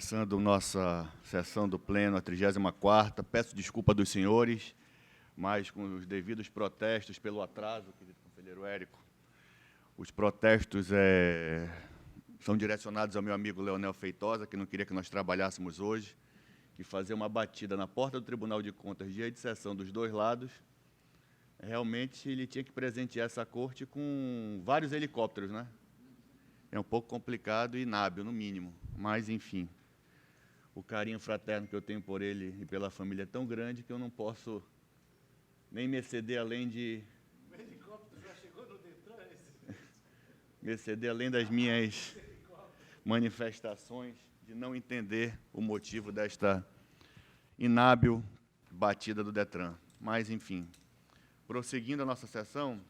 Começando nossa sessão do Pleno, a 34ª. Peço desculpa dos senhores, mas com os devidos protestos pelo atraso, querido conselheiro Érico, os protestos são direcionados ao meu amigo Leonel Feitosa, que não queria que nós trabalhássemos hoje, que fazer uma batida na porta do Tribunal de Contas, dia de sessão dos dois lados, realmente ele tinha que presentear essa corte com vários helicópteros, né? É um pouco complicado e inábil, no mínimo. Mas, enfim, o carinho fraterno que eu tenho por ele e pela família é tão grande que eu não posso nem me exceder além de... O helicóptero já chegou no Detran? Me exceder além das minhas manifestações de não entender o motivo desta inábil batida do Detran. Mas, enfim, prosseguindo a nossa sessão,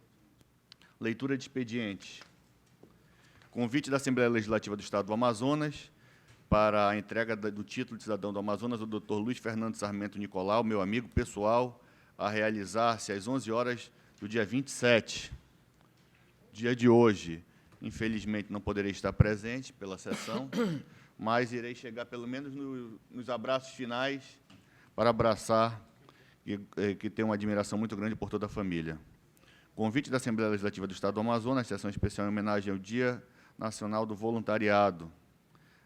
leitura de expedientes. Convite da Assembleia Legislativa do Estado do Amazonas para a entrega do título de cidadão do Amazonas ao Dr. Luiz Fernando Sarmento Nicolau, meu amigo pessoal, a realizar-se às 11 horas do dia 27, dia de hoje. Infelizmente, não poderei estar presente pela sessão, mas irei chegar, pelo menos, nos abraços finais para abraçar, que tenho uma admiração muito grande por toda a família. Convite da Assembleia Legislativa do Estado do Amazonas, sessão especial em homenagem ao Dia Nacional do Voluntariado,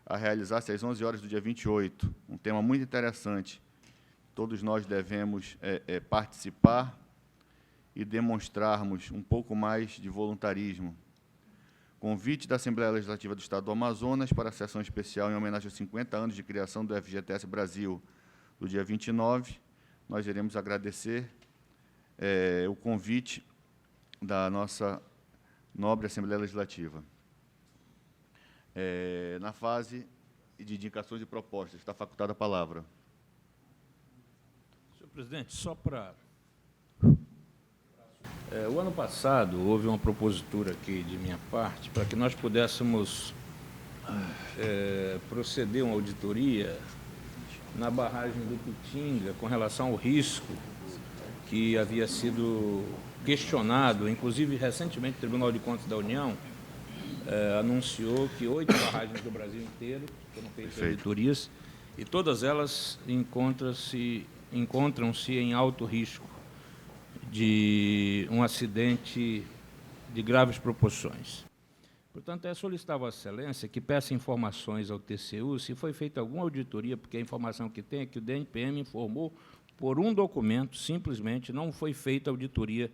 a realizar-se às 11 horas do dia 28. Um tema muito interessante. Todos nós devemos participar e demonstrarmos um pouco mais de voluntarismo. Convite da Assembleia Legislativa do Estado do Amazonas para a sessão especial em homenagem aos 50 anos de criação do FGTS Brasil, do dia 29. Nós iremos agradecer o convite da nossa nobre Assembleia Legislativa. Na fase de indicações e propostas, está facultada a palavra. Senhor presidente, só para... o ano passado, houve uma propositura aqui de minha parte para que nós pudéssemos proceder a uma auditoria na barragem do Pitinga com relação ao risco que havia sido questionado, inclusive, recentemente, o Tribunal de Contas da União anunciou que 8 barragens do Brasil inteiro foram feitas auditorias e todas elas encontram-se em alto risco de um acidente de graves proporções. Portanto, é solicitar a Vossa Excelência que peça informações ao TCU se foi feita alguma auditoria, porque a informação que tem é que o DNPM informou por um documento, simplesmente não foi feita auditoria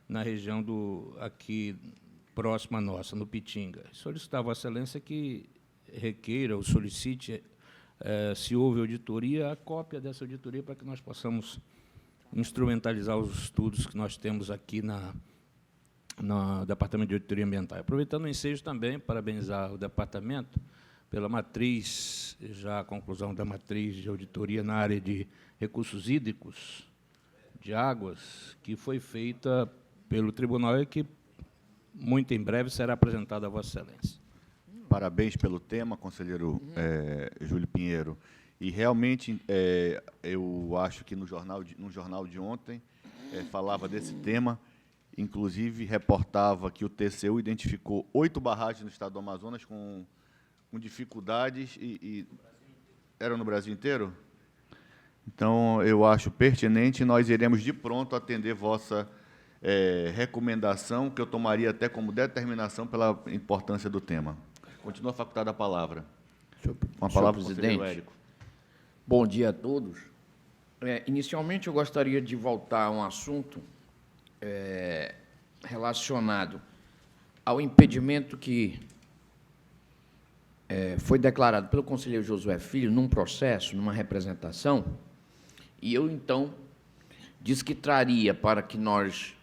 na região aqui próxima nossa, no Pitinga. Solicitar a Vossa Excelência que requeira ou solicite, se houve auditoria, a cópia dessa auditoria para que nós possamos instrumentalizar os estudos que nós temos aqui no Departamento de Auditoria Ambiental. Aproveitando o ensejo também, parabenizar o Departamento pela matriz, já a conclusão da matriz de auditoria na área de recursos hídricos, de águas, que foi feita pelo Tribunal e que, muito em breve, será apresentada a Vossa Excelência. Parabéns pelo tema, conselheiro Júlio Pinheiro. E, realmente, eu acho que no jornal de ontem falava desse tema, inclusive reportava que o TCU identificou 8 barragens no estado do Amazonas com dificuldades e eram no Brasil inteiro? Então, eu acho pertinente, nós iremos de pronto atender vossa recomendação, que eu tomaria até como determinação pela importância do tema. Continua facultada a palavra. Com a palavra, presidente, Érico. Bom dia a todos. Inicialmente, eu gostaria de voltar a um assunto relacionado ao impedimento que foi declarado pelo conselheiro Josué Filho num processo, numa representação, e eu, então, disse que traria para que nós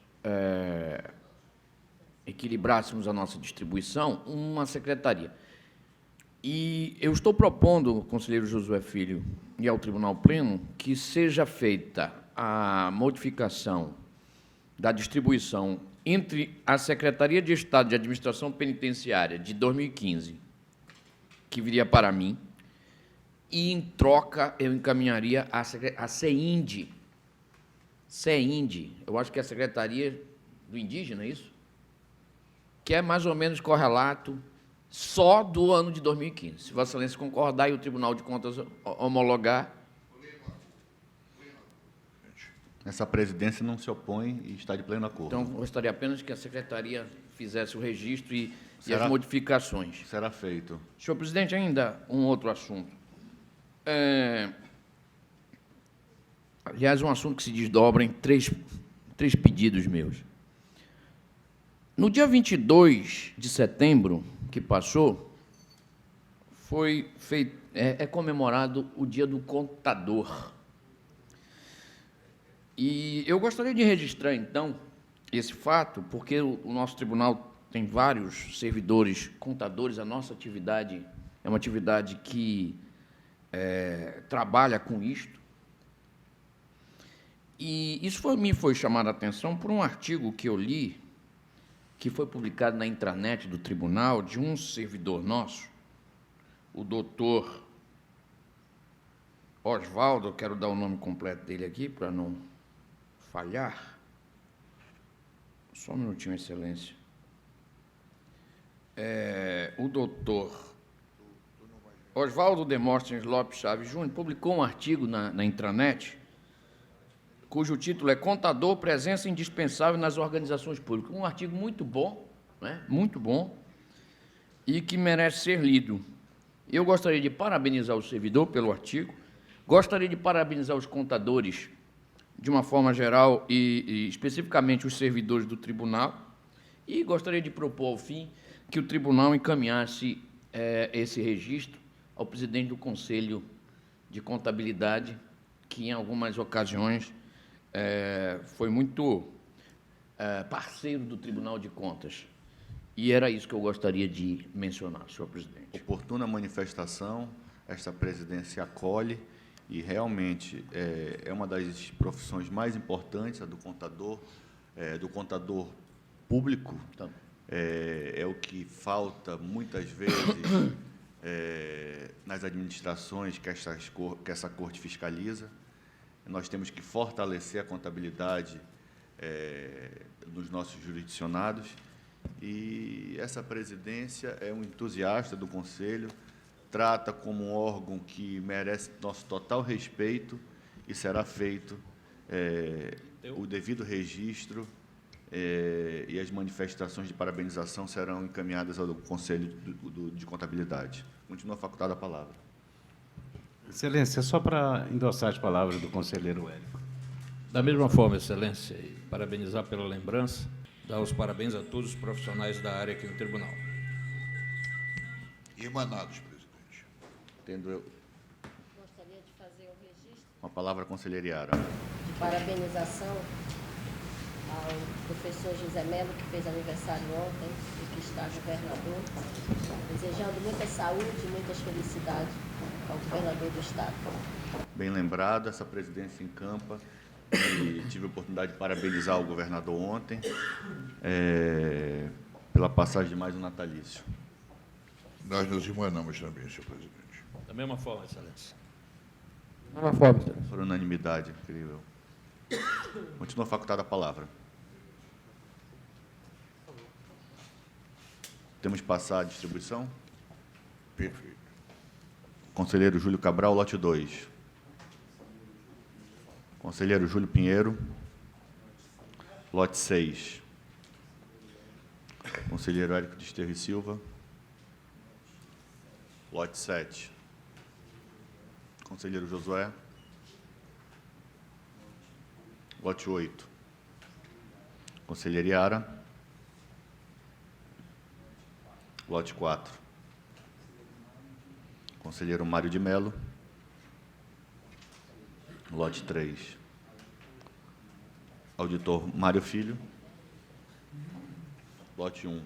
equilibrássemos a nossa distribuição uma secretaria. E eu estou propondo ao conselheiro Josué Filho e ao Tribunal Pleno que seja feita a modificação da distribuição entre a Secretaria de Estado de Administração Penitenciária de 2015, que viria para mim, e, em troca, eu encaminharia a CEINDE. CEINDE, eu acho que é a Secretaria do Indígena, é isso? Que é mais ou menos correlato só do ano de 2015. Se Vossa Excelência concordar e o Tribunal de Contas homologar. Essa presidência não se opõe e está de pleno acordo. Então, gostaria apenas que a Secretaria fizesse o registro e Será- as modificações. Será feito. Senhor presidente, ainda um outro assunto. Aliás, um assunto que se desdobra em três pedidos meus. No dia 22 de setembro, que passou, foi feito, é comemorado o Dia do Contador. E eu gostaria de registrar, então, esse fato, porque o nosso tribunal tem vários servidores contadores, a nossa atividade é uma atividade que trabalha com isto. E isso me foi chamado a atenção por um artigo que eu li, que foi publicado na intranet do tribunal, de um servidor nosso, o doutor Oswaldo, eu quero dar o nome completo dele aqui, para não falhar. Só um minutinho, Excelência. O doutor Oswaldo Demóstenes Lopes Chaves Júnior publicou um artigo na intranet, cujo título é Contador, Presença Indispensável nas Organizações Públicas. Um artigo muito bom, né? Muito bom, e que merece ser lido. Eu gostaria de parabenizar o servidor pelo artigo, gostaria de parabenizar os contadores, de uma forma geral, e especificamente os servidores do tribunal, e gostaria de propor, ao fim, que o tribunal encaminhasse esse registro ao presidente do Conselho de Contabilidade, que, em algumas ocasiões, foi muito parceiro do Tribunal de Contas. E era isso que eu gostaria de mencionar, senhor presidente. Oportuna manifestação, esta presidência acolhe e realmente é uma das profissões mais importantes, a do contador público. Então, É o que falta muitas vezes nas administrações que essa corte fiscaliza. Nós temos que fortalecer a contabilidade dos nossos jurisdicionados, e essa presidência é um entusiasta do Conselho, trata como um órgão que merece nosso total respeito, e será feito o devido registro, e as manifestações de parabenização serão encaminhadas ao Conselho de Contabilidade. Continua facultada a palavra. Excelência, só para endossar as palavras do conselheiro Érico. Da mesma forma, Excelência, e parabenizar pela lembrança, dar os parabéns a todos os profissionais da área aqui no tribunal. Emanados, presidente. Tendo eu Gostaria de fazer o registro uma palavra, conselheira Yara. de parabenização ao professor José Melo, que fez aniversário ontem e que está governador, desejando muita saúde e muitas felicidades ao governador do Estado. Bem lembrado, essa presidência encampa, e tive a oportunidade de parabenizar o governador ontem pela passagem de mais um natalício. Nós nos emanamos também, senhor presidente. Da mesma forma, Excelência. da mesma forma, Excelência. Por unanimidade, incrível. Continua facultada a palavra. Temos que passar a distribuição. Perfeito. Conselheiro Júlio Cabral, lote 2. Conselheiro Júlio Pinheiro, lote 6. Conselheiro Érico Desterro e Silva, lote 7. Conselheiro Josué, lote 8. Conselheira Yara, lote 4. Conselheiro Mário de Melo, lote 3. Auditor Mário Filho, lote 1.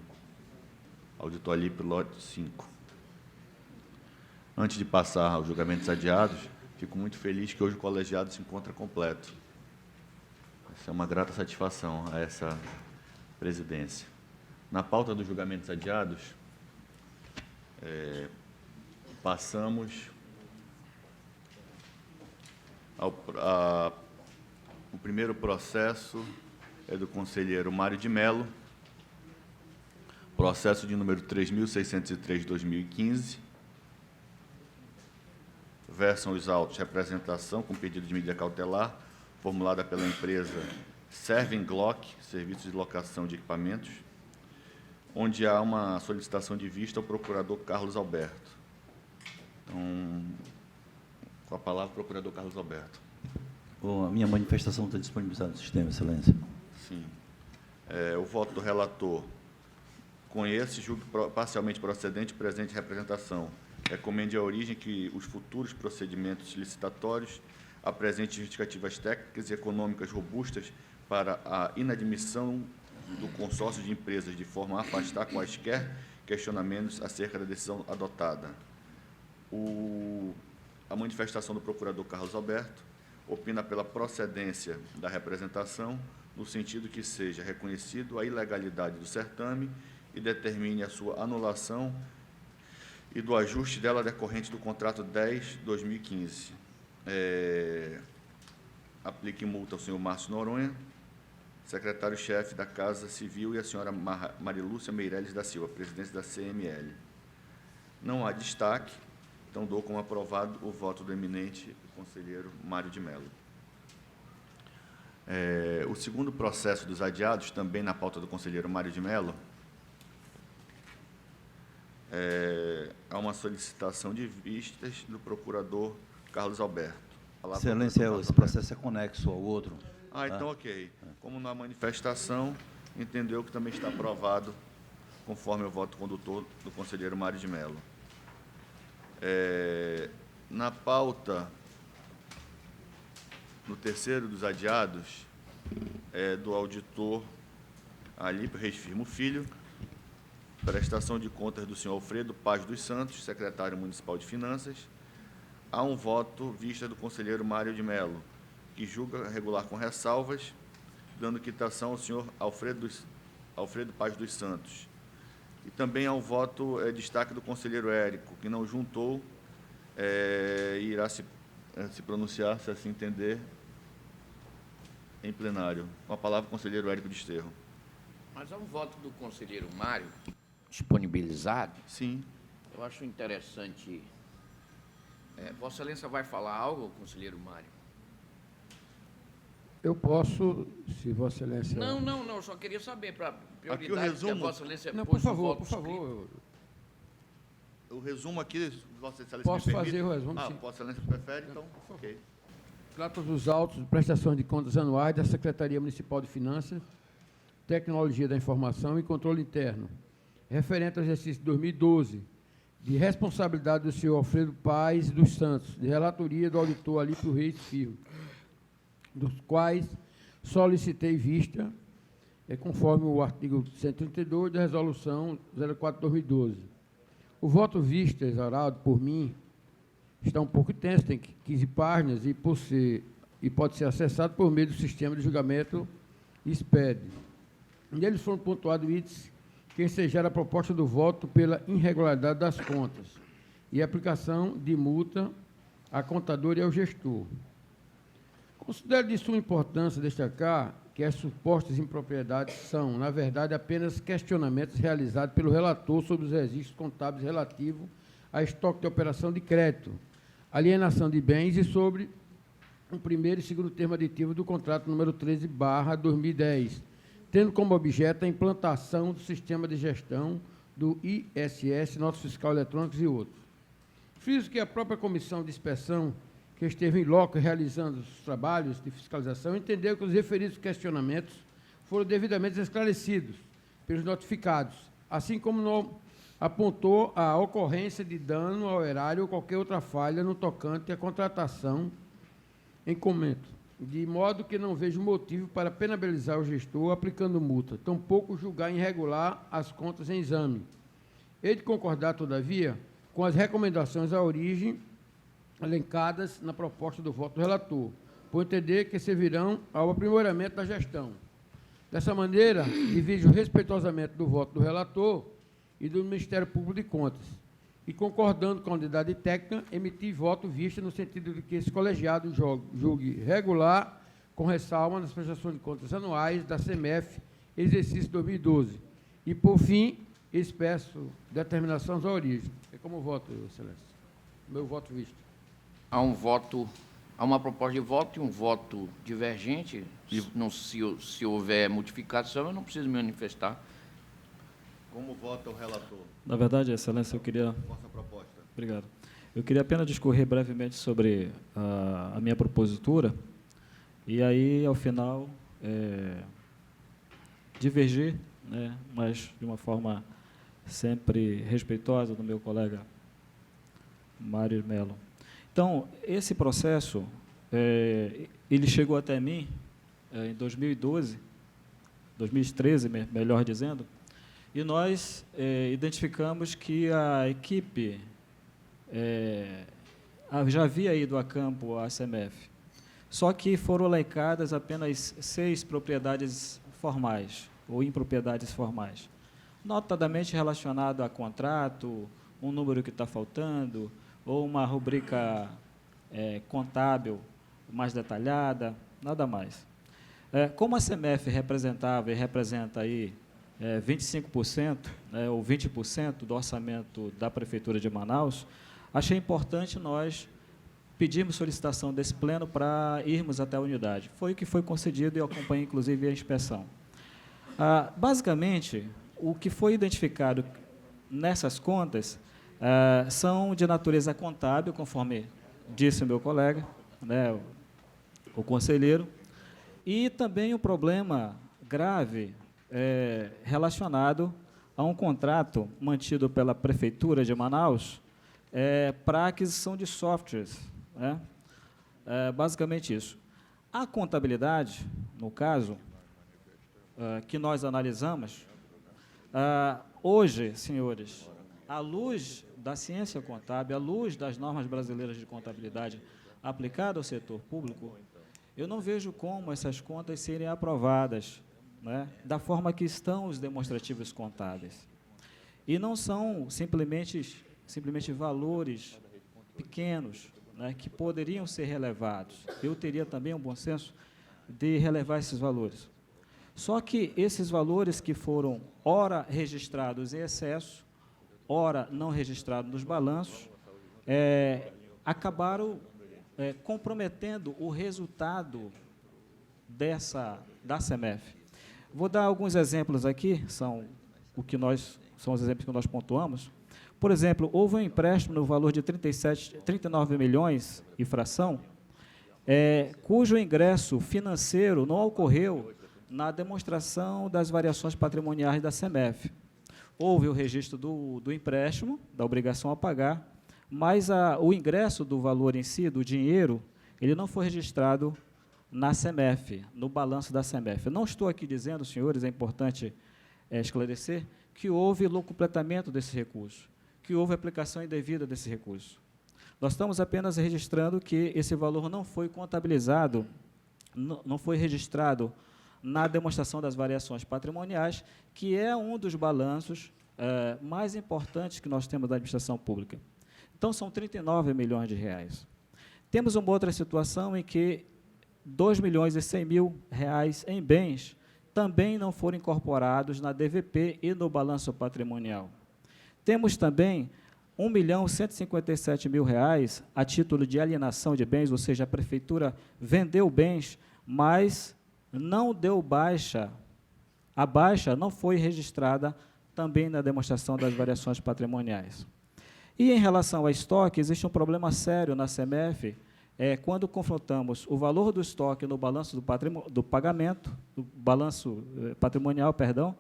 Auditor Alípio, lote 5. Antes de passar aos julgamentos adiados, fico muito feliz que hoje o colegiado se encontra completo. Essa é uma grata satisfação a essa presidência. Na pauta dos julgamentos adiados, passamos o primeiro processo é do conselheiro Mário de Melo, processo de número 3.603 de 2015. Versam os autos de representação com pedido de medida cautelar, formulada pela empresa Serving Glock, Serviços de Locação de Equipamentos, onde há uma solicitação de vista ao procurador Carlos Alberto. Então, com a palavra, o procurador Carlos Alberto. Bom, a minha manifestação está disponibilizada no sistema, Excelência. Sim. O voto do relator. Com esse, julgo parcialmente procedente presente representação. Recomende à origem que os futuros procedimentos licitatórios apresentem justificativas técnicas e econômicas robustas para a inadmissão do consórcio de empresas, de forma a afastar quaisquer questionamentos acerca da decisão adotada. A manifestação do procurador Carlos Alberto opina pela procedência da representação, no sentido que seja reconhecido a ilegalidade do certame e determine a sua anulação e do ajuste dela decorrente do contrato 10/2015. Aplique multa ao senhor Márcio Noronha, secretário-chefe da Casa Civil, e a senhora Marilúcia Meirelles da Silva, presidente da CML. Não há destaque, então dou como aprovado o voto do eminente conselheiro Mário de Mello. O segundo processo dos adiados, também na pauta do conselheiro Mário de Mello, há uma solicitação de vistas do procurador Carlos Alberto. Excelência, esse processo é conexo ao outro. Então, ok. Como na manifestação, entendeu que também está aprovado, conforme o voto condutor do conselheiro Mário de Mello. Na pauta, no terceiro dos adiados, do auditor Alípio Reis Firmo Filho, prestação de contas do senhor Alfredo Paz dos Santos, secretário municipal de Finanças. Há um voto vista do conselheiro Mário de Mello, que julga regular com ressalvas, dando quitação ao senhor Alfredo Paz dos Santos. E também há um voto destaque do conselheiro Érico, que não juntou e irá se pronunciar, se assim entender, em plenário. Com a palavra, o conselheiro Érico Desterro. Mas há um voto do conselheiro Mário disponibilizado. Sim. Eu acho interessante. Vossa Excelência vai falar algo, conselheiro Mário? Eu posso, se Vossa Excelência... Não, só queria saber, para prioridade, aqui o resumo... que a Vossa Excelência Não, pôs por no voto favor. escrito. O resumo aqui, Vossa Excelência Posso me permite? fazer o resumo, sim. Vossa Excelência prefere, então, ok. Trata dos autos de prestação de contas anuais da Secretaria Municipal de Finanças, Tecnologia da Informação e Controle Interno, referente ao exercício 2012, de responsabilidade do senhor Alfredo Paz dos Santos, de relatoria do auditor Alípio Reis Firmo, dos quais solicitei vista, conforme o artigo 132 da Resolução 04/2012. O voto vista, exaurado por mim, está um pouco extenso, tem 15 páginas e pode ser acessado por meio do sistema de julgamento SPED. Neles foram pontuados itens que ensejaram a proposta do voto pela irregularidade das contas e aplicação de multa a contador e ao gestor. Considero de suma importância destacar que as supostas impropriedades são, na verdade, apenas questionamentos realizados pelo relator sobre os registros contábeis relativos a estoque de operação de crédito, alienação de bens e sobre o primeiro e segundo termo aditivo do contrato número 13/2010, tendo como objeto a implantação do sistema de gestão do ISS, notas fiscal eletrônicos e outros. Friso que a própria comissão de inspeção, que esteve em loco realizando os trabalhos de fiscalização, entendeu que os referidos questionamentos foram devidamente esclarecidos pelos notificados, assim como não apontou a ocorrência de dano ao erário ou qualquer outra falha no tocante à contratação em comento, de modo que não vejo motivo para penalizar o gestor aplicando multa, tampouco julgar irregular as contas em exame. Hei de concordar, todavia, com as recomendações à origem elencadas na proposta do voto do relator, por entender que servirão ao aprimoramento da gestão. Dessa maneira, divido respeitosamente do voto do relator e do Ministério Público de Contas, e concordando com a unidade técnica, emiti voto vista no sentido de que esse colegiado julgue regular, com ressalva nas prestações de contas anuais da CMF, exercício 2012. E, por fim, Expresso determinação da origem. É como voto, Excelência. Meu voto visto. Há um voto, há uma proposta de voto e um voto divergente. Se houver modificação, eu não preciso me manifestar. Como vota o relator? Na verdade, Excelência, eu queria... Vossa proposta. Obrigado. Eu queria apenas discorrer brevemente sobre a minha propositura e aí, ao final, divergir, né, mas de uma forma sempre respeitosa do meu colega Mário Melo. Então, esse processo, ele chegou até mim em 2012, 2013, melhor dizendo, e nós identificamos que a equipe já havia ido a campo à CMF, só que foram elencadas apenas 6 propriedades formais, ou impropriedades formais, notadamente relacionado a contrato, um número que está faltando, ou uma rubrica contábil mais detalhada, nada mais. Como a CMF representava e representa aí 25%, ou 20% do orçamento da Prefeitura de Manaus, achei importante nós pedirmos solicitação desse pleno para irmos até a unidade. Foi o que foi concedido e eu acompanhei, inclusive, a inspeção. Basicamente, o que foi identificado nessas contas são de natureza contábil, conforme disse o meu colega, né, o conselheiro, e também um problema grave relacionado a um contrato mantido pela Prefeitura de Manaus para aquisição de softwares. Né? Basicamente isso. A contabilidade, no caso, que nós analisamos, hoje, senhores, à luz da ciência contábil, à luz das normas brasileiras de contabilidade aplicadas ao setor público, eu não vejo como essas contas serem aprovadas, né, da forma que estão os demonstrativos contábeis. E não são simplesmente valores pequenos, né, que poderiam ser relevados. Eu teria também um bom senso de relevar esses valores. Só que esses valores que foram, ora registrados em excesso, ora não registrados nos balanços, acabaram comprometendo o resultado da CMF. Vou dar alguns exemplos aqui, são os exemplos que nós pontuamos. Por exemplo, houve um empréstimo no valor de 39 milhões e fração, cujo ingresso financeiro não ocorreu na demonstração das variações patrimoniais da CMF. Houve o registro do empréstimo, da obrigação a pagar, mas o ingresso do valor em si, do dinheiro, ele não foi registrado na CMF, no balanço da CMF. Eu não estou aqui dizendo, senhores, é importante esclarecer, que houve locupletamento desse recurso, que houve aplicação indevida desse recurso. Nós estamos apenas registrando que esse valor não foi contabilizado, não foi registrado na demonstração das variações patrimoniais, que é um dos balanços mais importantes que nós temos da administração pública. Então, são 39 milhões de reais. Temos uma outra situação em que 2 milhões e 100 mil reais em bens também não foram incorporados na DVP e no balanço patrimonial. Temos também 1 milhão 157 mil reais a título de alienação de bens, ou seja, a Prefeitura vendeu bens, mas não deu baixa. A baixa não foi registrada também na demonstração das variações patrimoniais. E, em relação ao estoque, existe um problema sério na CMF, quando confrontamos o valor do estoque no balanço do pagamento, do balanço patrimonial, perdão,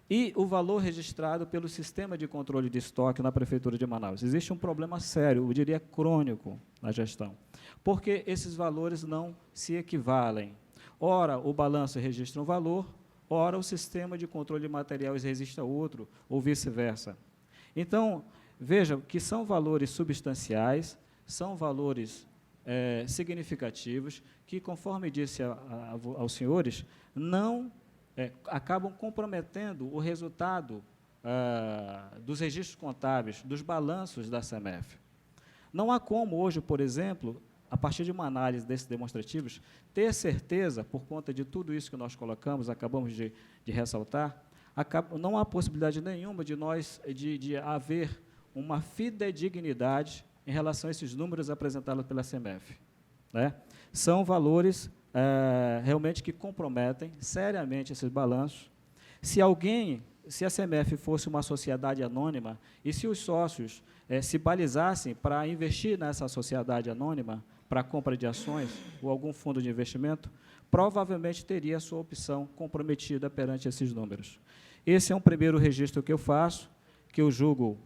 e o valor registrado pelo Sistema de Controle de Estoque na Prefeitura de Manaus. Existe um problema sério, eu diria crônico, na gestão, porque esses valores não se equivalem. Ora, o balanço registra um valor, ora, o Sistema de Controle de Materiais registra outro, ou vice-versa. Então, vejam que são valores substanciais, são valores significativos, que, conforme disse aos senhores, não acabam comprometendo o resultado dos registros contábeis, dos balanços da CMF. Não há como hoje, por exemplo, a partir de uma análise desses demonstrativos, ter certeza, por conta de tudo isso que nós colocamos, acabamos de ressaltar, não há possibilidade nenhuma de haver uma fidedignidade em relação a esses números apresentados pela CMF. Né? São valores realmente que comprometem seriamente esses balanços. Se a CMF fosse uma sociedade anônima e se os sócios se balizassem para investir nessa sociedade anônima, para a compra de ações ou algum fundo de investimento, provavelmente teria a sua opção comprometida perante esses números. Esse é um primeiro registro que eu faço, que eu julgo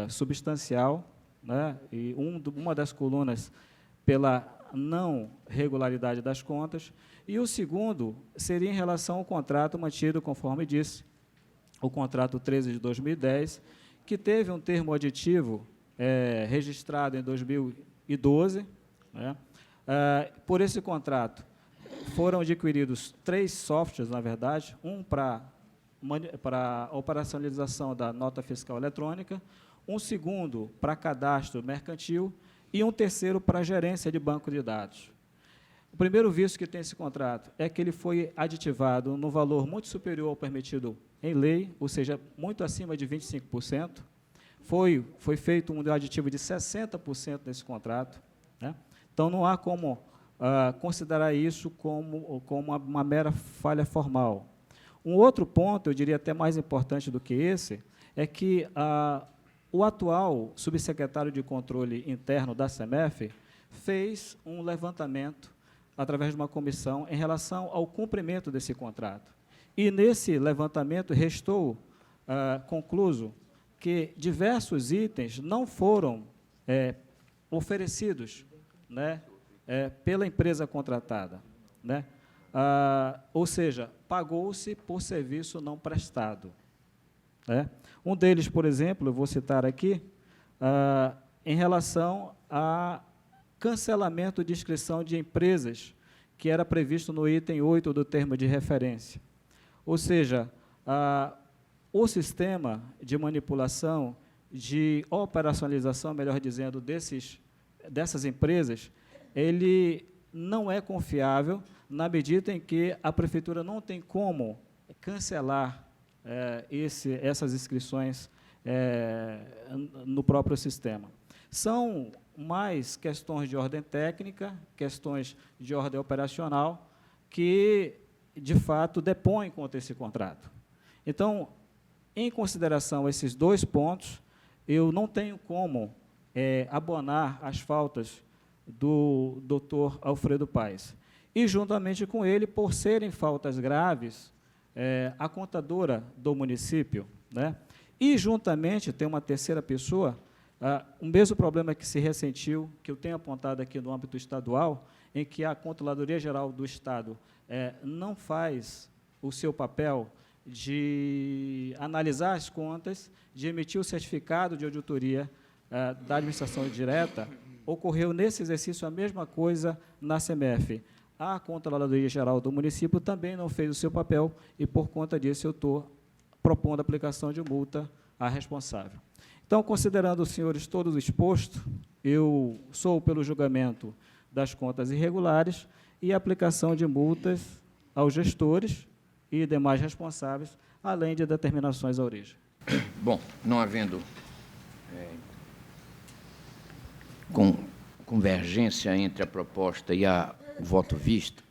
substancial, né? E uma das colunas pela não regularidade das contas, e o segundo seria em relação ao contrato mantido, conforme disse, o contrato 13 de 2010, que teve um termo aditivo registrado em 2012. Né? Por esse contrato, foram adquiridos 3 softwares, na verdade, um para a operacionalização da nota fiscal eletrônica, um segundo para cadastro mercantil e um terceiro para gerência de banco de dados. O primeiro vício que tem esse contrato é que ele foi aditivado no valor muito superior ao permitido em lei, ou seja, muito acima de 25%. Foi feito um aditivo de 60% nesse contrato. Né? Então, não há como considerar isso como uma mera falha formal. Um outro ponto, eu diria até mais importante do que esse, é que o atual subsecretário de Controle Interno da CMF fez um levantamento, através de uma comissão, em relação ao cumprimento desse contrato. E, nesse levantamento, restou concluso que diversos itens não foram oferecidos, né, pela empresa contratada. Né? Ou seja, pagou-se por serviço não prestado. Né? Um deles, por exemplo, eu vou citar aqui, em relação a cancelamento de inscrição de empresas, que era previsto no item 8 do termo de referência. Ou seja, o sistema de manipulação, de operacionalização, melhor dizendo, dessas empresas, ele não é confiável na medida em que a prefeitura não tem como cancelar essas inscrições no próprio sistema. São mais questões de ordem técnica, questões de ordem operacional, que, de fato, depõem contra esse contrato. Então, em consideração a esses 2 pontos, eu não tenho como abonar as faltas do doutor Alfredo Paes. E, juntamente com ele, por serem faltas graves, a contadora do município, né? E, juntamente, tem uma terceira pessoa, o mesmo problema que se ressentiu, que eu tenho apontado aqui no âmbito estadual, em que a Controladoria Geral do Estado não faz o seu papel de analisar as contas, de emitir o certificado de auditoria da administração direta. Ocorreu nesse exercício a mesma coisa na CMF. A Controladoria Geral do município também não fez o seu papel e, por conta disso, eu estou propondo a aplicação de multa à responsável. Então, considerando os senhores todos expostos, eu sou pelo julgamento das contas irregulares e a aplicação de multas aos gestores e demais responsáveis, além de determinações à origem. Bom, não havendo convergência entre a proposta e o voto visto,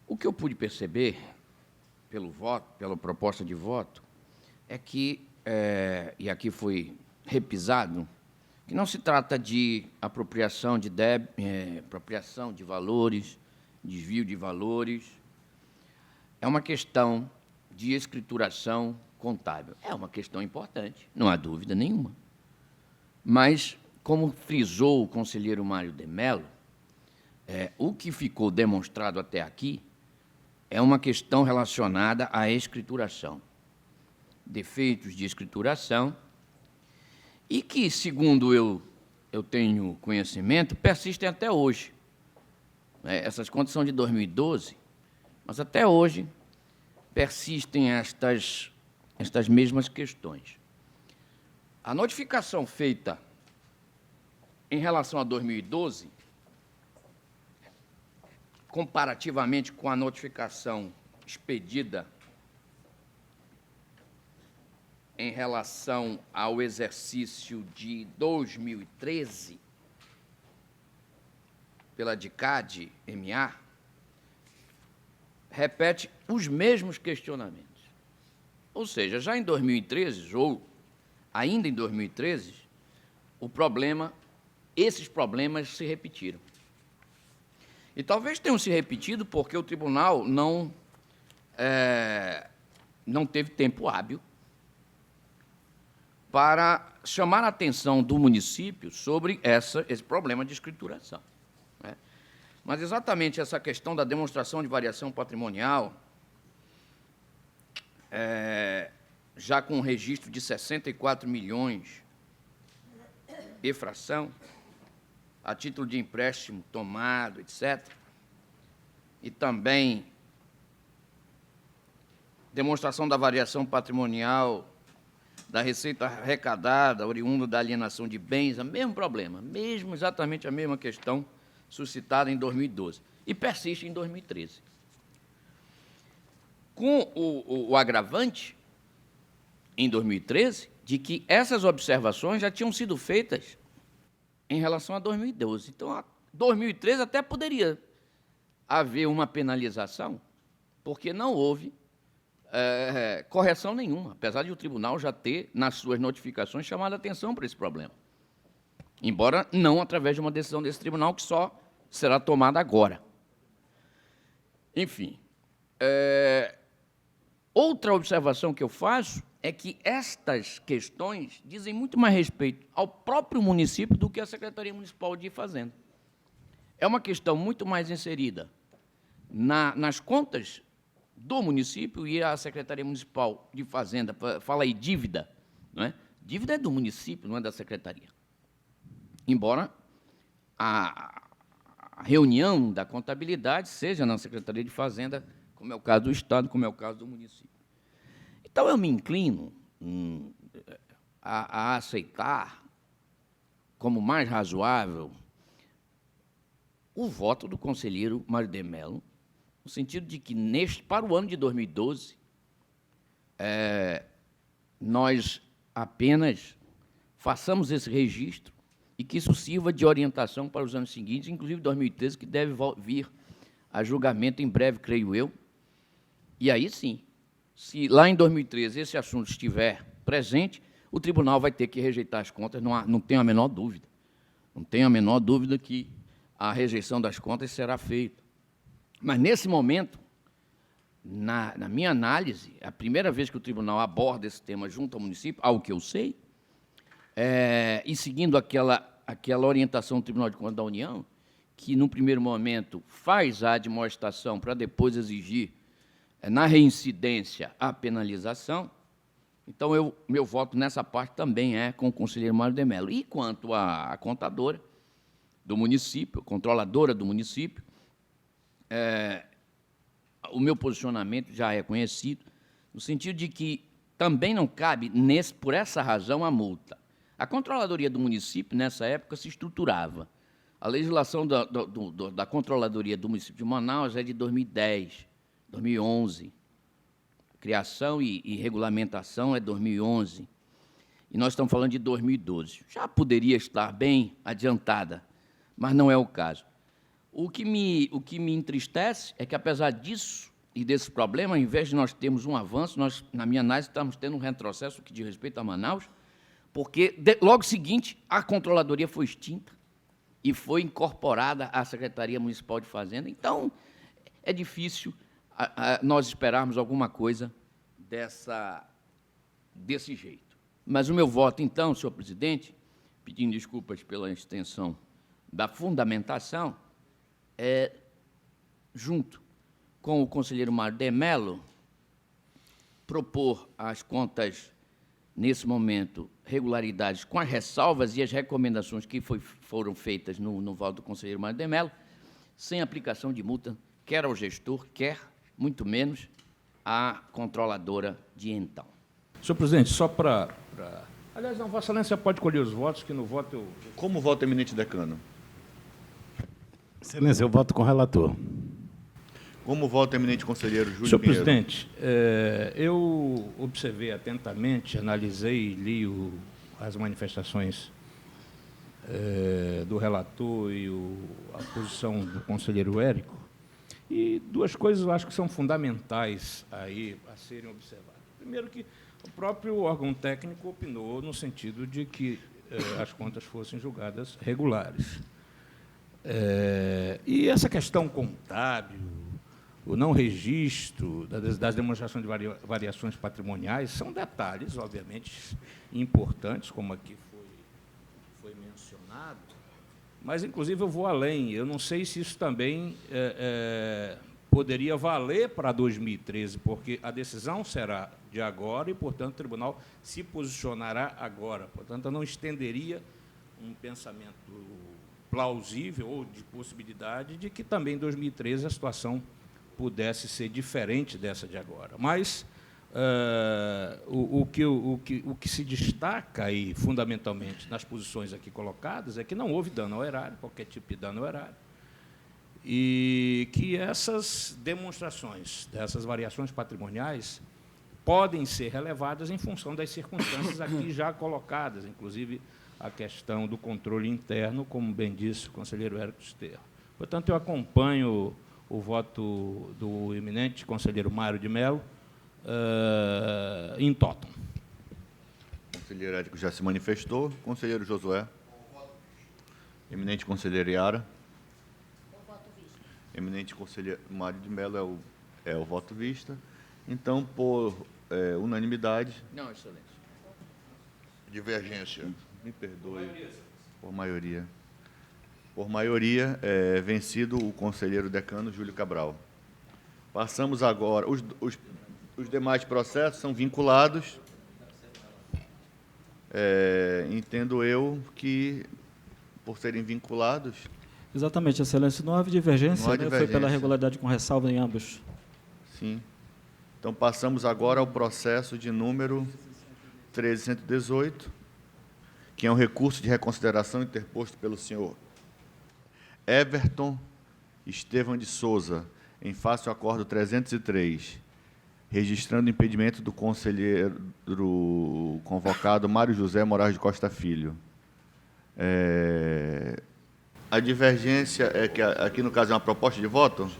o que eu pude perceber pela proposta de voto, é que, e aqui foi repisado, que não se trata de apropriação de apropriação de valores, desvio de valores, é uma questão de escrituração contábil. É uma questão importante, não há dúvida nenhuma. Mas, como frisou o conselheiro Mário de Mello, o que ficou demonstrado até aqui é uma questão relacionada à escrituração. Defeitos de escrituração, e que, segundo eu tenho conhecimento, persistem até hoje. Essas contas são de 2012, mas até hoje persistem estas mesmas questões. A notificação feita em relação a 2012, comparativamente com a notificação expedida em relação ao exercício de 2013, pela DICAD-MA, repete os mesmos questionamentos. Ou seja, já em 2013, ou ainda em 2013, esses problemas se repetiram. E talvez tenham se repetido porque o tribunal não teve tempo hábil para chamar a atenção do município sobre esse problema de escrituração. Né? Mas exatamente essa questão da demonstração de variação patrimonial, já com um registro de 64 milhões e fração, a título de empréstimo tomado, etc., e também demonstração da variação patrimonial da receita arrecadada, oriunda da alienação de bens, é o mesmo problema, exatamente a mesma questão suscitada em 2012, e persiste em 2013. Com o agravante, em 2013, de que essas observações já tinham sido feitas em relação a 2012. Então, a 2013 até poderia haver uma penalização, porque não houve correção nenhuma, apesar de o tribunal já ter, nas suas notificações, chamado a atenção para esse problema. Embora não através de uma decisão desse tribunal, que só será tomada agora. Enfim, outra observação que eu faço é que estas questões dizem muito mais respeito ao próprio município do que à Secretaria Municipal de Fazenda. É uma questão muito mais inserida nas contas do município, e a Secretaria Municipal de Fazenda fala aí dívida, não é? Dívida é do município, não é da Secretaria. Embora a reunião da contabilidade seja na Secretaria de Fazenda, como é o caso do Estado, como é o caso do município. Então, eu me inclino a aceitar como mais razoável o voto do conselheiro Mário de Mello, no sentido de que, para o ano de 2012, nós apenas façamos esse registro e que isso sirva de orientação para os anos seguintes, inclusive 2013, que deve vir a julgamento em breve, creio eu. E aí, sim, se lá em 2013 esse assunto estiver presente, o tribunal vai ter que rejeitar as contas, não tenho a menor dúvida. Não tenho a menor dúvida que a rejeição das contas será feita. Mas, nesse momento, na minha análise, a primeira vez que o tribunal aborda esse tema junto ao município, algo que eu sei, e seguindo aquela orientação do Tribunal de Contas da União, que, num primeiro momento, faz a admoestação para depois exigir, na reincidência, a penalização. Então, meu voto nessa parte também é com o conselheiro Mário de Mello. E quanto à contadora do município, controladora do município, o meu posicionamento já é conhecido, no sentido de que também não cabe, por essa razão, a multa. A controladoria do município, nessa época, se estruturava. A legislação da controladoria do município de Manaus é de 2010, 2011. Criação e regulamentação é 2011. E nós estamos falando de 2012. Já poderia estar bem adiantada, mas não é o caso. O que me entristece é que, apesar disso e desse problema, ao invés de nós termos um avanço, nós, na minha análise, estamos tendo um retrocesso que diz respeito a Manaus, porque, logo seguinte, a controladoria foi extinta e foi incorporada à Secretaria Municipal de Fazenda. Então, é difícil nós esperarmos alguma coisa desse jeito. Mas o meu voto, então, senhor presidente, pedindo desculpas pela extensão da fundamentação, junto com o conselheiro Mário de Mello, propor as contas, nesse momento, regularidades com as ressalvas e as recomendações que foram feitas no voto do conselheiro Mário de Mello, sem aplicação de multa, quer ao gestor, quer, muito menos, à controladora de então. Senhor presidente, só para... Aliás, não, Vossa Excelência pode colher os votos, que no voto eu... Como vota o eminente decano? Excelência, eu voto com o relator. Como vota o eminente conselheiro Júlio Senhor Pinheiro? presidente, eu observei atentamente, analisei e li as manifestações do relator e a posição do conselheiro Érico, e duas coisas eu acho que são fundamentais aí a serem observadas. Primeiro, que o próprio órgão técnico opinou no sentido de que as contas fossem julgadas regulares. E essa questão contábil, o não registro das demonstrações de variações patrimoniais são detalhes, obviamente, importantes, como aqui foi mencionado, mas, inclusive, eu vou além. Eu não sei se isso também poderia valer para 2013, porque a decisão será de agora e, portanto, o tribunal se posicionará agora. Portanto, eu não estenderia um pensamento plausível ou de possibilidade de que também em 2013 a situação pudesse ser diferente dessa de agora. Mas o que se destaca aí, fundamentalmente, nas posições aqui colocadas, é que não houve dano ao erário, qualquer tipo de dano ao erário, e que essas demonstrações, dessas variações patrimoniais, podem ser relevadas em função das circunstâncias aqui já colocadas, inclusive a questão do controle interno, como bem disse o conselheiro Érico Sterro. Portanto, eu acompanho o voto do eminente conselheiro Mário de Mello em totum. O conselheiro Érico já se manifestou. Conselheiro Josué. Eminente conselheiro Iara. Eminente conselheiro Mário de Mello é o voto vista. Então, por unanimidade... Não, excelência. Divergência. Me perdoe. Por maioria. Por maioria, vencido o conselheiro decano Júlio Cabral. Passamos agora... Os demais processos são vinculados. Entendo eu que, por serem vinculados... Exatamente, excelência. Não houve divergência, Não há né? Foi divergência. pela regularidade com ressalva em ambos. Sim. Então, passamos agora ao processo de número 1318, que é um recurso de reconsideração interposto pelo senhor Everton Estevam de Souza, em face ao acordo 303, registrando o impedimento do conselheiro convocado Mário José Moraes de Costa Filho. A divergência é que, aqui no caso, é uma proposta de voto?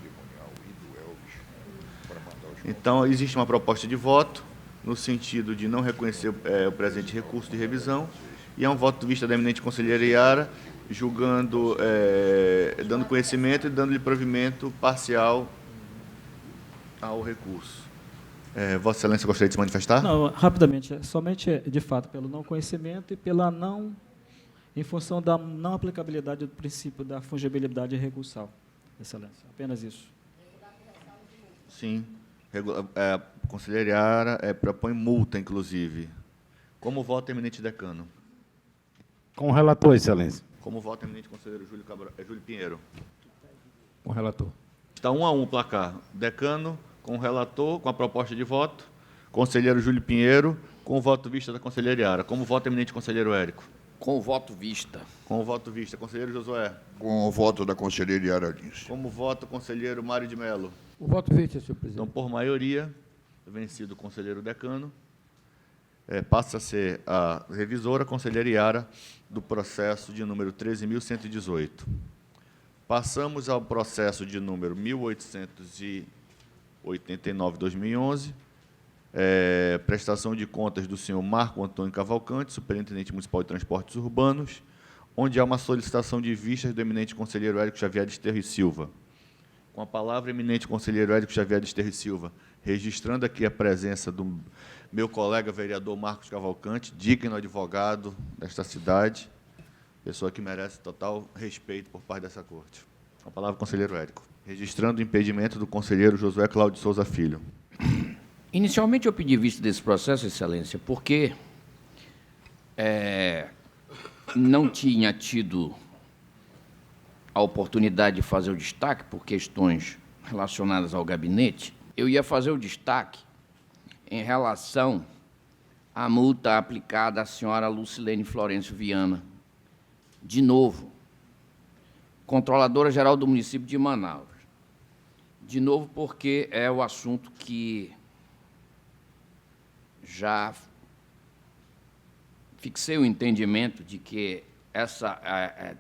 Então, existe uma proposta de voto, no sentido de não reconhecer o presente recurso de revisão, e é um voto de vista da eminente conselheira Iara, julgando, dando conhecimento e dando-lhe provimento parcial ao recurso. Vossa Excelência gostaria de se manifestar? Não, rapidamente, somente, de fato, pelo não conhecimento e pela não, em função da não aplicabilidade do princípio da fungibilidade recursal, excelência, apenas isso. Sim. A conselheira Iara propõe multa, inclusive. Como vota o eminente decano? Com o relator, excelência. Como vota o eminente conselheiro Júlio Pinheiro? Com o relator. Está 1 a 1 o placar. Decano, com o relator, com a proposta de voto. Conselheiro Júlio Pinheiro, com o voto vista da conselheira Iara. Como vota o eminente conselheiro Érico? Com o voto vista. Com o voto vista. Conselheiro Josué? Com o voto da conselheira Iara Lins. Como vota o conselheiro Mário de Mello? O voto vista, senhor presidente. Então, por maioria, vencido o conselheiro decano, passa a ser a revisora, a conselheira Iara, do processo de número 13.118. Passamos ao processo de número 1889/2011, prestação de contas do senhor Marco Antônio Cavalcante, superintendente municipal de transportes urbanos, onde há uma solicitação de vistas do eminente conselheiro Érico Xavier de Sterro e Silva. Com a palavra, eminente conselheiro Érico Xavier de Sterro e Silva, registrando aqui a presença do meu colega vereador Marcos Cavalcante, digno advogado desta cidade, pessoa que merece total respeito por parte dessa corte. Com a palavra, conselheiro Érico. Registrando o impedimento do conselheiro Josué Cláudio Souza Filho. Inicialmente, eu pedi vista desse processo, excelência, porque não tinha tido a oportunidade de fazer o destaque por questões relacionadas ao gabinete. Eu ia fazer o destaque em relação à multa aplicada à senhora Lucilene Florencio Viana, de novo, controladora-geral do município de Manaus, de novo, porque é o assunto que já fixei o entendimento de que essa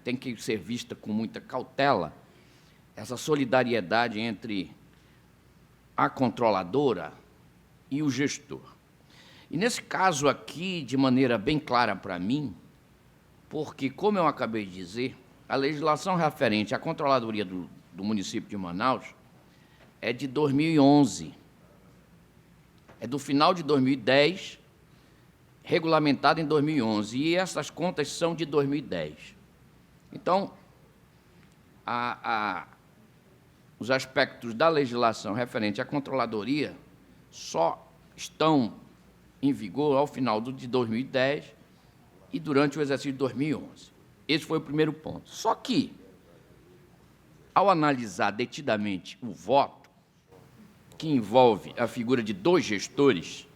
tem que ser vista com muita cautela, essa solidariedade entre a controladora e o gestor. E, nesse caso aqui, de maneira bem clara para mim, porque, como eu acabei de dizer, a legislação referente à controladoria do município de Manaus é de 2011. É do final de 2010, regulamentada em 2011, e essas contas são de 2010. Então, os aspectos da legislação referente à controladoria só estão em vigor ao final de 2010 e durante o exercício de 2011. Esse foi o primeiro ponto. Só que, ao analisar detidamente o voto, que envolve a figura de 2 gestores,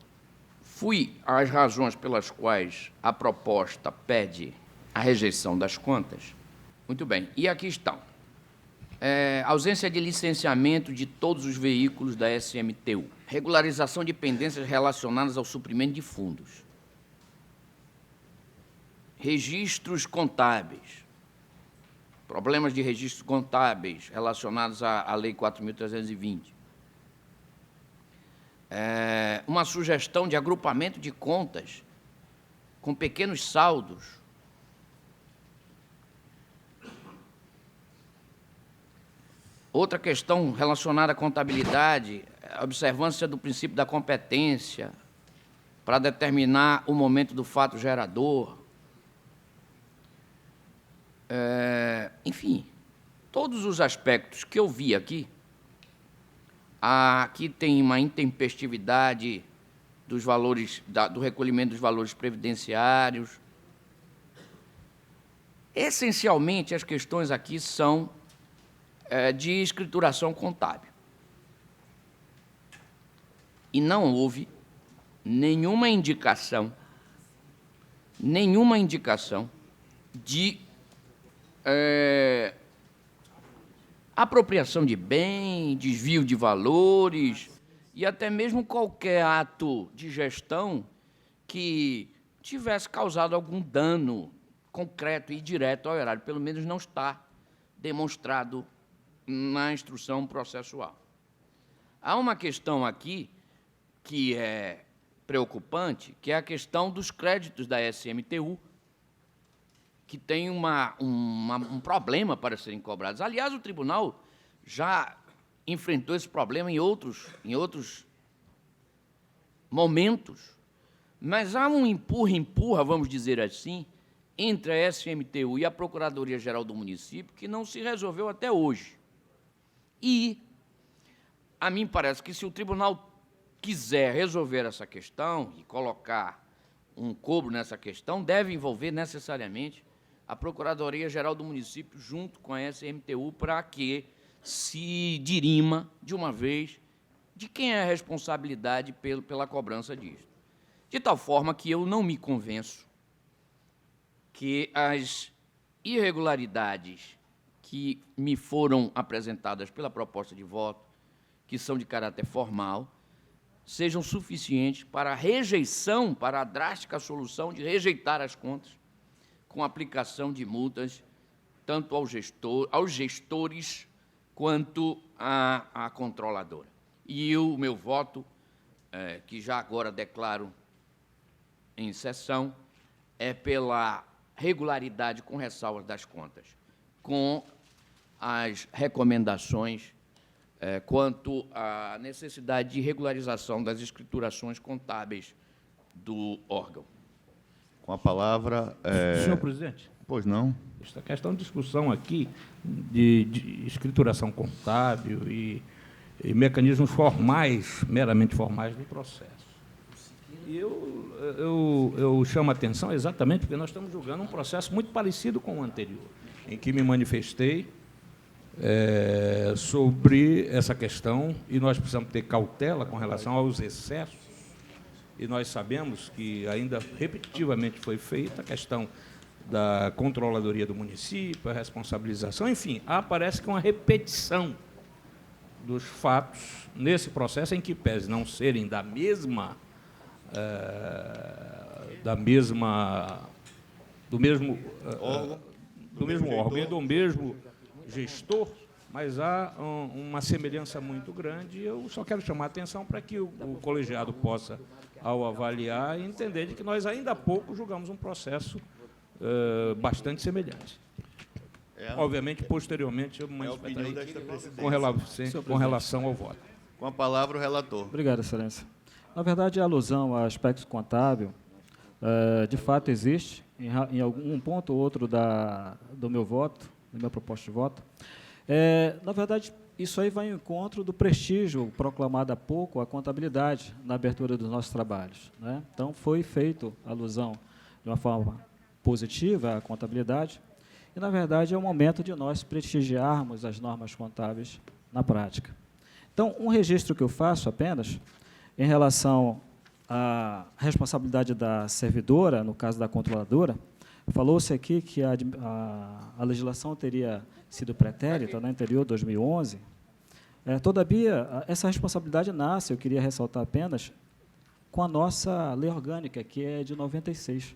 fui às razões pelas quais a proposta pede a rejeição das contas. Muito bem, e aqui estão. Ausência de licenciamento de todos os veículos da SMTU. Regularização de pendências relacionadas ao suprimento de fundos. Registros contábeis. Problemas de registros contábeis relacionados à Lei 4.320. Uma sugestão de agrupamento de contas com pequenos saldos. Outra questão relacionada à contabilidade, a observância do princípio da competência para determinar o momento do fato gerador. Enfim, todos os aspectos que eu vi aqui, aqui tem uma intempestividade dos valores, do recolhimento dos valores previdenciários. Essencialmente, as questões aqui são de escrituração contábil. E não houve nenhuma indicação de apropriação de bem, desvio de valores e até mesmo qualquer ato de gestão que tivesse causado algum dano concreto e direto ao erário. Pelo menos não está demonstrado na instrução processual. Há uma questão aqui que é preocupante, que é a questão dos créditos da SMTU, que tem um problema para serem cobrados. Aliás, o tribunal já enfrentou esse problema em outros momentos, mas há um empurra, vamos dizer assim, entre a SMTU e a Procuradoria-Geral do Município, que não se resolveu até hoje. E a mim parece que, se o tribunal quiser resolver essa questão e colocar um cobro nessa questão, deve envolver necessariamente a Procuradoria-Geral do Município junto com a SMTU para que se dirima, de uma vez, de quem é a responsabilidade pela cobrança disso. De tal forma que eu não me convenço que as irregularidades que me foram apresentadas pela proposta de voto, que são de caráter formal, sejam suficientes para a rejeição, para a drástica solução de rejeitar as contas, com aplicação de multas tanto aos gestores quanto à controladora. E o meu voto, que já agora declaro em sessão, é pela regularidade com ressalvas das contas, com as recomendações quanto à necessidade de regularização das escriturações contábeis do órgão. Com a palavra... Senhor presidente. Pois não. Esta questão de discussão aqui de escrituração contábil e mecanismos formais, meramente formais do processo. E eu chamo a atenção exatamente porque nós estamos julgando um processo muito parecido com o anterior, em que me manifestei sobre essa questão, e nós precisamos ter cautela com relação aos excessos, e nós sabemos que ainda repetitivamente foi feita a questão da controladoria do município, a responsabilização, enfim, parece que uma repetição dos fatos nesse processo, em que pese não serem do mesmo órgão e do mesmo gestor, mas há uma semelhança muito grande. Eu só quero chamar a atenção para que o colegiado possa, ao avaliar, entender de que nós ainda há pouco julgamos um processo bastante semelhante. Obviamente, posteriormente, eu manifestarei com relação ao voto. Com a palavra, o relator. Obrigado, Excelência. Na verdade, a alusão a aspecto contábil, de fato, existe, em algum ponto ou outro do meu voto, da minha proposta de voto. Na verdade, isso aí vai ao encontro do prestígio proclamado há pouco à contabilidade na abertura dos nossos trabalhos, né? Então, foi feito alusão de uma forma positiva à contabilidade, e, na verdade, é o momento de nós prestigiarmos as normas contábeis na prática. Então, um registro que eu faço apenas, em relação à responsabilidade da servidora, no caso da controladora, falou-se aqui que a legislação teria sido pretérita, né, anterior, 2011. Todavia, essa responsabilidade nasce, eu queria ressaltar apenas, com a nossa lei orgânica, que é de 96.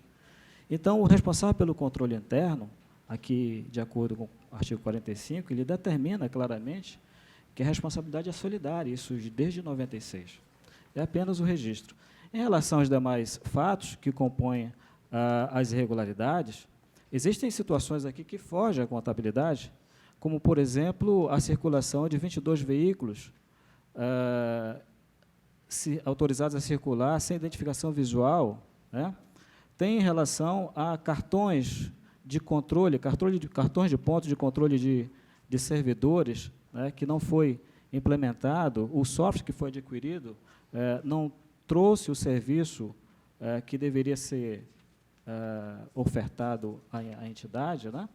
Então, o responsável pelo controle interno, aqui, de acordo com o artigo 45, ele determina claramente que a responsabilidade é solidária, isso desde 96. É apenas o registro. Em relação aos demais fatos que compõem as irregularidades, existem situações aqui que fogem à contabilidade, como, por exemplo, a circulação de 22 veículos autorizados a circular sem identificação visual, né? Tem em relação a cartões de controle, cartões de ponto de controle de servidores, né, que não foi implementado, o software que foi adquirido não trouxe o serviço que deveria ser ofertado à entidade, né?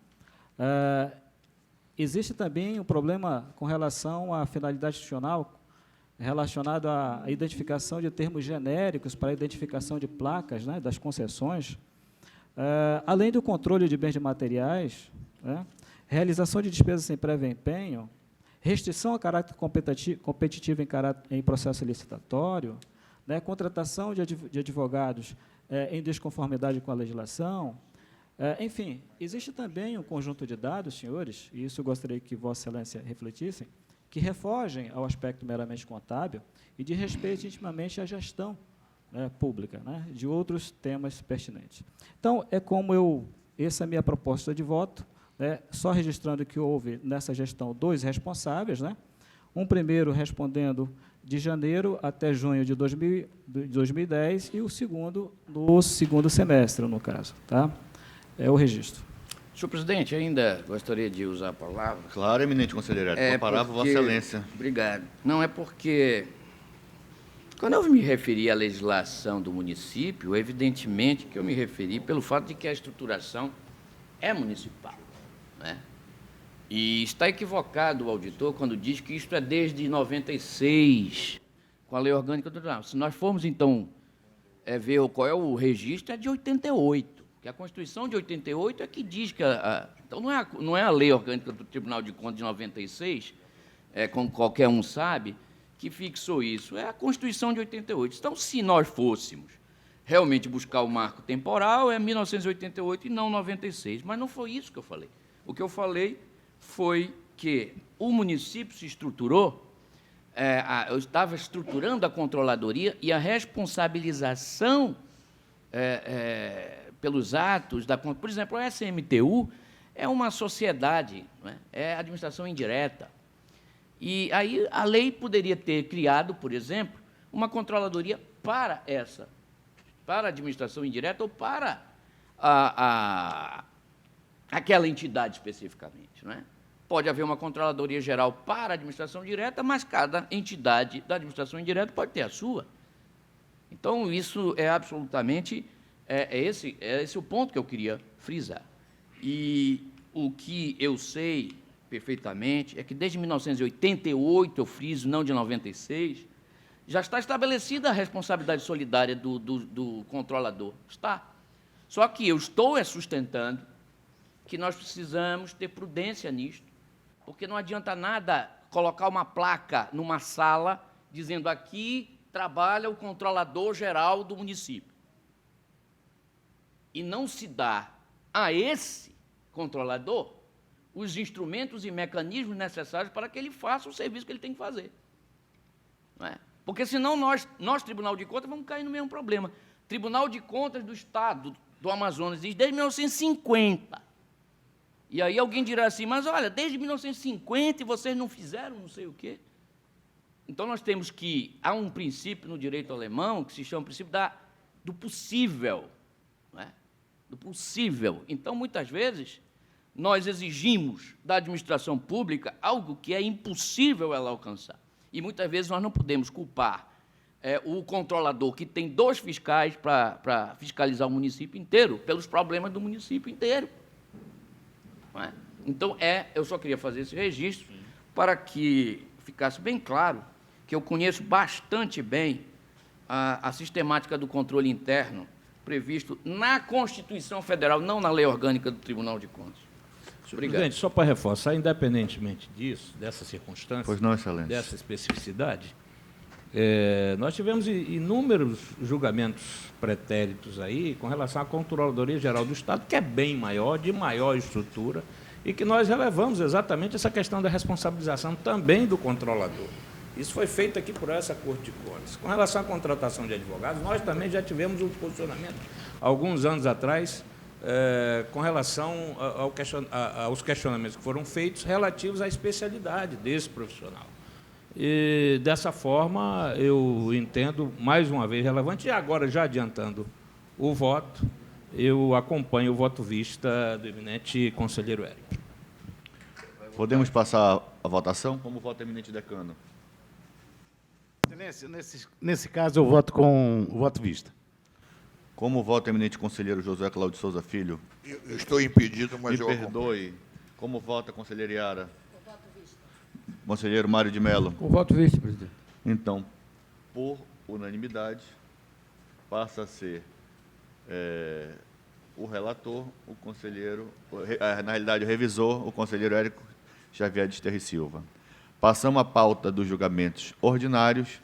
Existe também um problema com relação à finalidade institucional relacionado à identificação de termos genéricos para a identificação de placas, né, das concessões, além do controle de bens e materiais, né, realização de despesas sem prévio empenho, restrição a caráter competitivo em processo licitatório, né, contratação de advogados em desconformidade com a legislação. Enfim, existe também um conjunto de dados, senhores, e isso eu gostaria que Vossa Excelência refletissem, que refogem ao aspecto meramente contábil e de respeito intimamente à gestão pública, né, de outros temas pertinentes. Então, essa é a minha proposta de voto, né, só registrando que houve nessa gestão 2 responsáveis, né, um primeiro respondendo de janeiro até junho de 2010 e o segundo no segundo semestre, no caso. Tá? É o registro. Senhor presidente, ainda gostaria de usar a palavra. Claro, eminente conselheiro. Com a palavra, Vossa Excelência. Obrigado. Não, é porque, quando eu me referi à legislação do município, evidentemente que eu me referi pelo fato de que a estruturação é municipal, né? E está equivocado o auditor quando diz que isto é desde 96, com a Lei Orgânica do Tribunal. Se nós formos, então, ver qual é o registro, é de 88. Que a Constituição de 88 é que diz que... então, não é a Lei Orgânica do Tribunal de Contas de 96, como qualquer um sabe, que fixou isso. É a Constituição de 88. Então, se nós fôssemos realmente buscar o marco temporal, é 1988 e não 96. Mas não foi isso que eu falei. O que eu falei foi que o município se estruturou, eu estava estruturando a controladoria e a responsabilização pelos atos da... Por exemplo, a SMTU é uma sociedade, né? É administração indireta. E aí a lei poderia ter criado, por exemplo, uma controladoria para a administração indireta ou para aquela entidade especificamente, não é? Pode haver uma controladoria geral para a administração direta, mas cada entidade da administração indireta pode ter a sua. Então, isso é absolutamente... esse o ponto que eu queria frisar. E o que eu sei perfeitamente é que, desde 1988, eu friso, não de 96, já está estabelecida a responsabilidade solidária do controlador. Está. Só que eu estou sustentando que nós precisamos ter prudência nisto, porque não adianta nada colocar uma placa numa sala dizendo aqui trabalha o controlador geral do município. E não se dá a esse controlador os instrumentos e mecanismos necessários para que ele faça o serviço que ele tem que fazer. Não é? Porque, senão, nós, Tribunal de Contas, vamos cair no mesmo problema. Tribunal de Contas do Estado do Amazonas diz desde 1950. E aí alguém dirá assim, mas, olha, desde 1950 e vocês não fizeram não sei o quê. Então, nós temos que... Há um princípio no direito alemão que se chama o princípio do possível. Não é? Do possível. Então, muitas vezes, nós exigimos da administração pública algo que é impossível ela alcançar. E, muitas vezes, nós não podemos culpar o controlador, que tem 2 fiscais para fiscalizar o município inteiro, pelos problemas do município inteiro. Não é? Então, eu só queria fazer esse registro para que ficasse bem claro que eu conheço bastante bem a sistemática do controle interno previsto na Constituição Federal, não na Lei Orgânica do Tribunal de Contas. Obrigado. Presidente, só para reforçar, independentemente disso, dessa circunstância, Pois não, Excelência. dessa especificidade, nós tivemos inúmeros julgamentos pretéritos aí com relação à Controladoria Geral do Estado, que é bem maior, de maior estrutura, e que nós relevamos exatamente essa questão da responsabilização também do controlador. Isso foi feito aqui por essa Corte de Contas. Com relação à contratação de advogados, nós também já tivemos um posicionamento, alguns anos atrás, com relação aos questionamentos que foram feitos relativos à especialidade desse profissional. E, dessa forma, eu entendo, mais uma vez, relevante, e agora, já adiantando o voto, eu acompanho o voto vista do eminente conselheiro Érico. Podemos passar a votação? Como voto eminente decano? Excelência, nesse caso, eu voto com o voto vista. Como voto eminente conselheiro Josué Cláudio Souza Filho? Eu estou impedido, mas Me eu acompanho. perdoe. Como vota a conselheira Iara? Conselheiro Mário de Mello? Com voto vice, presidente. Então, por unanimidade, passa a ser o relator, o conselheiro, na realidade, o revisor, o conselheiro Érico Xavier de Terra e Silva. Passamos à pauta dos julgamentos ordinários,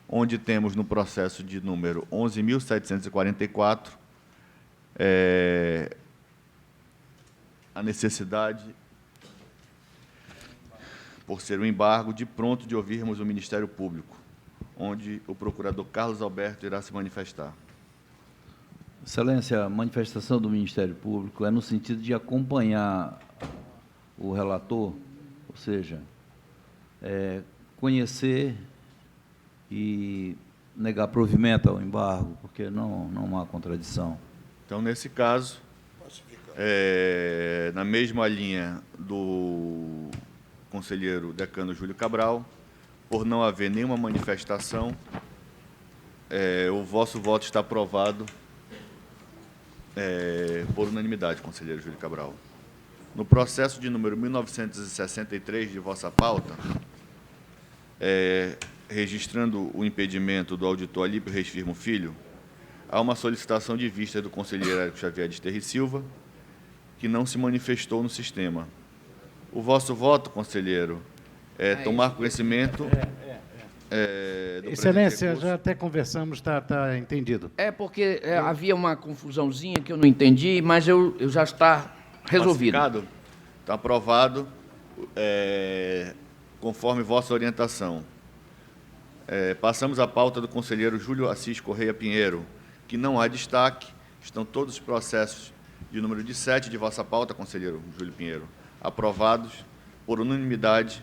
onde temos no processo de número 11.744 a necessidade, por ser um embargo, de pronto de ouvirmos o Ministério Público, onde o procurador Carlos Alberto irá se manifestar. Excelência, a manifestação do Ministério Público é no sentido de acompanhar o relator, ou seja, conhecer e negar provimento ao embargo, porque não há contradição. Então, nesse caso, na mesma linha do conselheiro decano Júlio Cabral, por não haver nenhuma manifestação, o vosso voto está aprovado por unanimidade, conselheiro Júlio Cabral. No processo de número 1963 de vossa pauta, registrando o impedimento do auditor Alípio Reis Firmo Filho, há uma solicitação de vista do conselheiro Érico Xavier de Terra e Silva, que não se manifestou no sistema. O vosso voto, conselheiro, tomar conhecimento... do Excelência, já até conversamos, está entendido. Porque havia uma confusãozinha que eu não entendi, mas eu já está resolvido. Está aprovado, conforme vossa orientação. Passamos à pauta do conselheiro Júlio Assis Correia Pinheiro, que não há destaque, estão todos os processos de número 17 de vossa pauta, conselheiro Júlio Pinheiro, aprovados por unanimidade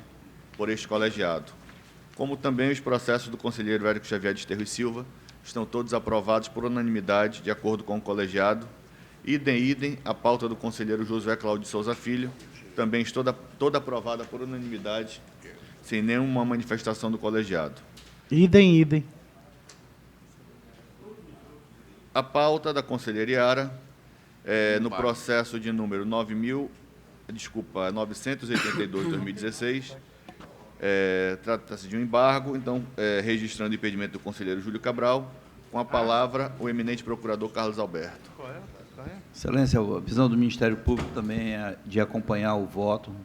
por este colegiado. Como também os processos do conselheiro Érico Xavier de Terra e Silva, estão todos aprovados por unanimidade, de acordo com o colegiado. Idem, a pauta do conselheiro Josué Cláudio Souza Filho, também toda aprovada por unanimidade, sem nenhuma manifestação do colegiado. Idem. A pauta da conselheira Iara, no processo de número 982/2016, trata-se de um embargo, então, registrando o impedimento do conselheiro Júlio Cabral, com a palavra o eminente procurador Carlos Alberto. Excelência, a visão do Ministério Público também é de acompanhar o voto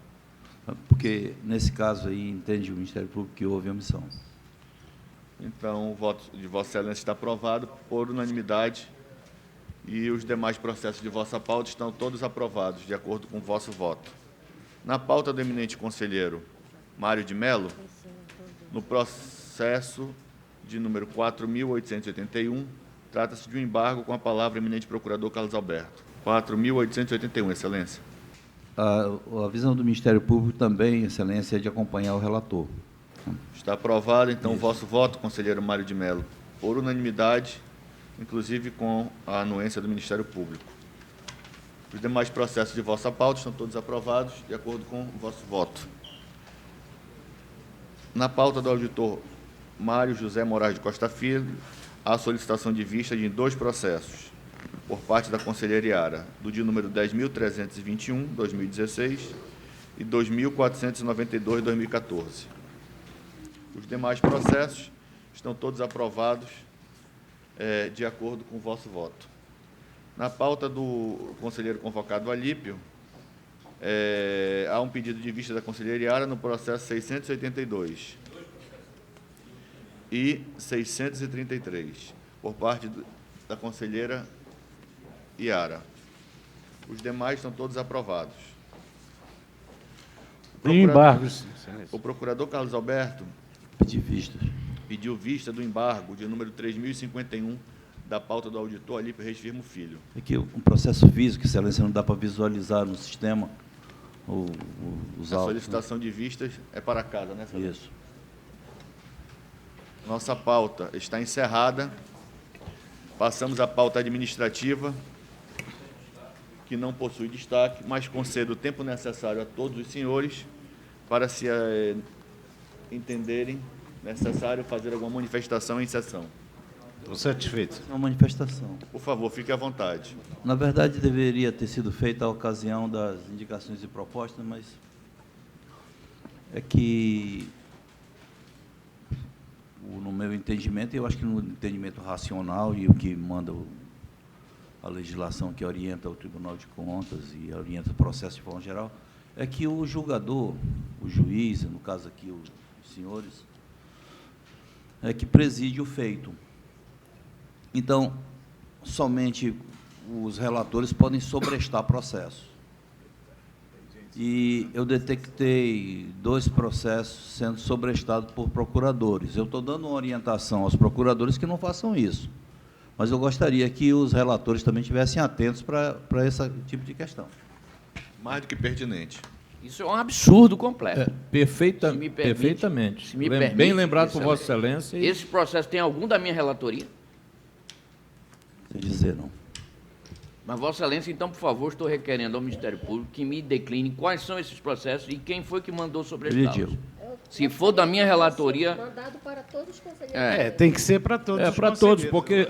Porque, nesse caso aí, entende o Ministério Público que houve omissão. Então, o voto de Vossa Excelência está aprovado por unanimidade e os demais processos de vossa pauta estão todos aprovados, de acordo com o vosso voto. Na pauta do eminente conselheiro Mário de Mello, no processo de número 4.881, trata-se de um embargo com a palavra eminente procurador Carlos Alberto. 4.881, Excelência. A visão do Ministério Público também, Excelência, é de acompanhar o relator. Está aprovado, então, o vosso voto, conselheiro Mário de Mello, por unanimidade, inclusive com a anuência do Ministério Público. Os demais processos de vossa pauta estão todos aprovados, de acordo com o vosso voto. Na pauta do auditor Mário José Moraes de Costa Filho, há solicitação de vista de 2 processos, por parte da conselheira Iara, do dia número 10.321, 2016, e 2.492, 2014. Os demais processos estão todos aprovados de acordo com o vosso voto. Na pauta do conselheiro convocado Alípio, há um pedido de vista da conselheira Iara no processo 682 e 633, por parte da conselheira Iara. Os demais estão todos aprovados. Embargos, Excelência. O procurador Carlos Alberto Pedir vistas. pediu vista do embargo de número 3.051 da pauta do auditor Alípio Reis Firmo Filho. É que um processo físico, Excelência, não dá para visualizar no sistema os A autos. solicitação de vistas é para casa, né, Excelência? Isso. Nossa pauta está encerrada. Passamos à pauta administrativa, que não possui destaque, mas concedo o tempo necessário a todos os senhores para se entenderem necessário fazer alguma manifestação em sessão. Estou satisfeito. Uma manifestação. Por favor, fique à vontade. Na verdade, deveria ter sido feita a ocasião das indicações e propostas, mas é que, no meu entendimento, eu acho que no entendimento racional e o que manda a legislação que orienta o Tribunal de Contas e orienta o processo de forma geral, é que o julgador, o juiz, no caso aqui os senhores, é que preside o feito. Então, somente os relatores podem sobrestar processo. E eu detectei 2 processos sendo sobrestados por procuradores. Eu estou dando uma orientação aos procuradores que não façam isso. Mas eu gostaria que os relatores também estivessem atentos para esse tipo de questão. Mais do que pertinente. Isso é um absurdo completo. Perfeitamente. Se me permite, Perfeitamente. se me permite, Bem lembrado por Excelência. Vossa Excelência. Esse processo tem algum da minha relatoria? Sem dizer, não. Mas, Vossa Excelência, então, por favor, estou requerendo ao Ministério Público que me decline quais são esses processos e quem foi que mandou sobrestá-los. Se for da minha relatoria... Mandado para todos os conselheiros. Tem que ser para todos os Para todos, conselheiros. porque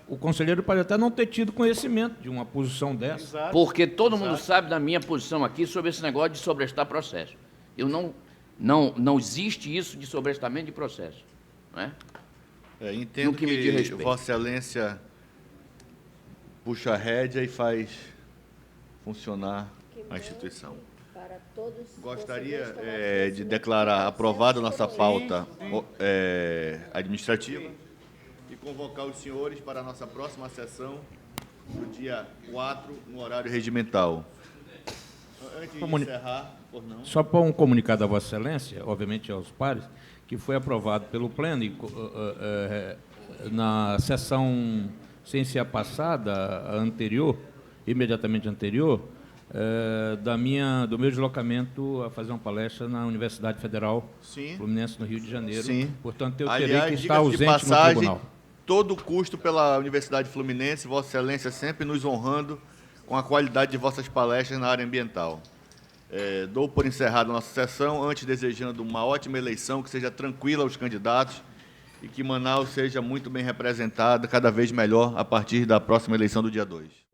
o conselheiro pode até não ter tido conhecimento de uma posição dessa. Exato. Porque todo mundo sabe da minha posição aqui sobre esse negócio de sobrestar processo. Eu não existe isso de sobrestamento de processo. Não é? Entendo No que me diz que respeito. Vossa Excelência puxa a rédea e faz funcionar a instituição. Para todos os Gostaria conselheiros de tomarem declarar conhecimento aprovada a do nossa processo. pauta administrativa e convocar os senhores para a nossa próxima sessão, no dia 4, no horário regimental. Antes de encerrar, por não... Só para um comunicado a Vossa Excelência, obviamente aos pares, que foi aprovado pelo Pleno na sessão sem ser a passada, a anterior, imediatamente anterior, do meu deslocamento a fazer uma palestra na Universidade Federal Fluminense, no Rio de Janeiro. Sim. Portanto, eu Aliás, terei que estar diga-se de ausente no passagem, tribunal. todo o custo pela Universidade Fluminense, Vossa Excelência sempre nos honrando com a qualidade de vossas palestras na área ambiental. Dou por encerrada a nossa sessão, antes desejando uma ótima eleição, que seja tranquila aos candidatos e que Manaus seja muito bem representada, cada vez melhor, a partir da próxima eleição do dia 2.